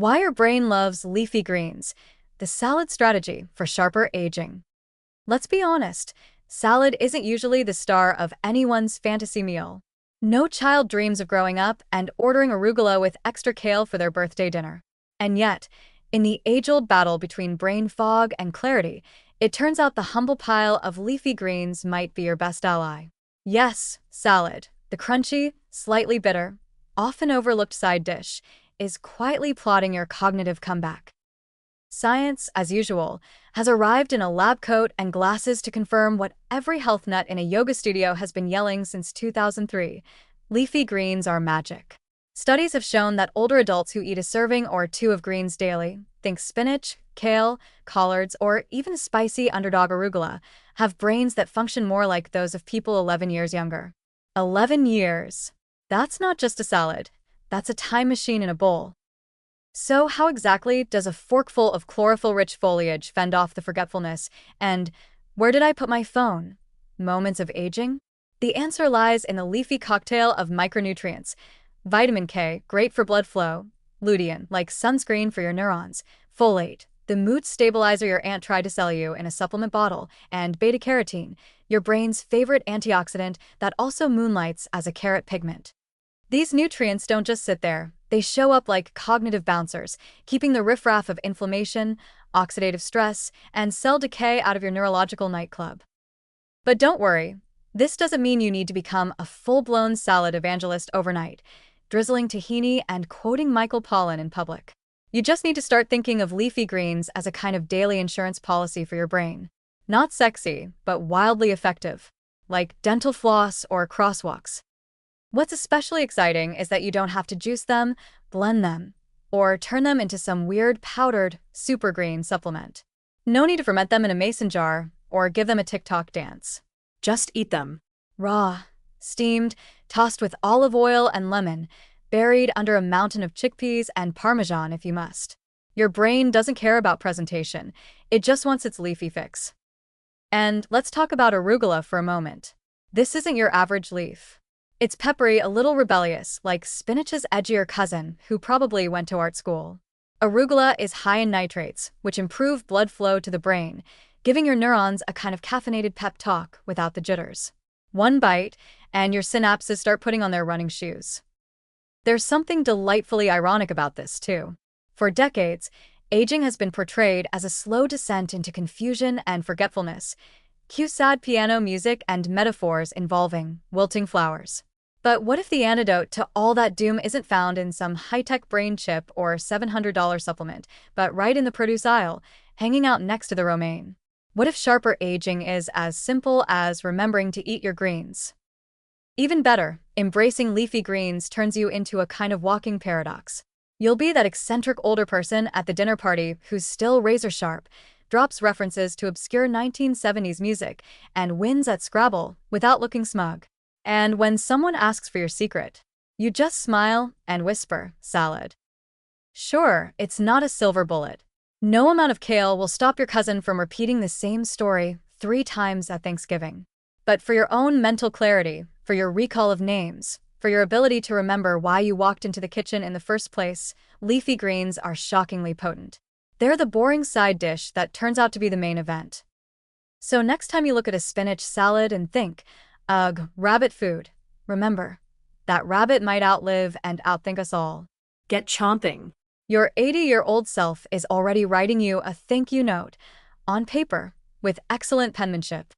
Why your brain loves leafy greens, the salad strategy for sharper aging. Let's be honest, salad isn't usually the star of anyone's fantasy meal. No child dreams of growing up and ordering arugula with extra kale for their birthday dinner. And yet, in the age-old battle between brain fog and clarity, it turns out the humble pile of leafy greens might be your best ally. Yes, salad, the crunchy, slightly bitter, often overlooked side dish, is quietly plotting your cognitive comeback. Science, as usual, has arrived in a lab coat and glasses to confirm what every health nut in a yoga studio has been yelling since 2003. Leafy greens are magic. Studies have shown that older adults who eat a serving or two of greens daily, think spinach, kale, collards, or even spicy underdog arugula, have brains that function more like those of people 11 years younger. 11 years. That's not just a salad. That's a time machine in a bowl. So how exactly does a forkful of chlorophyll-rich foliage fend off the forgetfulness and where did I put my phone? Moments of aging? The answer lies in the leafy cocktail of micronutrients. Vitamin K, great for blood flow. Lutein, like sunscreen for your neurons. Folate, the mood stabilizer your aunt tried to sell you in a supplement bottle. And beta-carotene, your brain's favorite antioxidant that also moonlights as a carrot pigment. These nutrients don't just sit there. They show up like cognitive bouncers, keeping the riffraff of inflammation, oxidative stress, and cell decay out of your neurological nightclub. But don't worry, this doesn't mean you need to become a full-blown salad evangelist overnight, drizzling tahini and quoting Michael Pollan in public. You just need to start thinking of leafy greens as a kind of daily insurance policy for your brain. Not sexy, but wildly effective, like dental floss or crosswalks. What's especially exciting is that you don't have to juice them, blend them, or turn them into some weird powdered super green supplement. No need to ferment them in a mason jar or give them a TikTok dance. Just eat them. Raw, steamed, tossed with olive oil and lemon, buried under a mountain of chickpeas and parmesan if you must. Your brain doesn't care about presentation. It just wants its leafy fix. And let's talk about arugula for a moment. This isn't your average leaf. It's peppery, a little rebellious, like spinach's edgier cousin, who probably went to art school. Arugula is high in nitrates, which improve blood flow to the brain, giving your neurons a kind of caffeinated pep talk without the jitters. One bite, and your synapses start putting on their running shoes. There's something delightfully ironic about this, too. For decades, aging has been portrayed as a slow descent into confusion and forgetfulness. Cue sad piano music and metaphors involving wilting flowers. But what if the antidote to all that doom isn't found in some high-tech brain chip or $700 supplement, but right in the produce aisle, hanging out next to the romaine? What if sharper aging is as simple as remembering to eat your greens? Even better, embracing leafy greens turns you into a kind of walking paradox. You'll be that eccentric older person at the dinner party who's still razor-sharp, drops references to obscure 1970s music, and wins at Scrabble without looking smug. And when someone asks for your secret, you just smile and whisper, salad. Sure, it's not a silver bullet. No amount of kale will stop your cousin from repeating the same story 3 times at Thanksgiving. But for your own mental clarity, for your recall of names, for your ability to remember why you walked into the kitchen in the first place, leafy greens are shockingly potent. They're the boring side dish that turns out to be the main event. So next time you look at a spinach salad and think, ugh, rabbit food, remember, that rabbit might outlive and outthink us all. Get chomping. Your 80-year-old self is already writing you a thank you note, on paper, with excellent penmanship.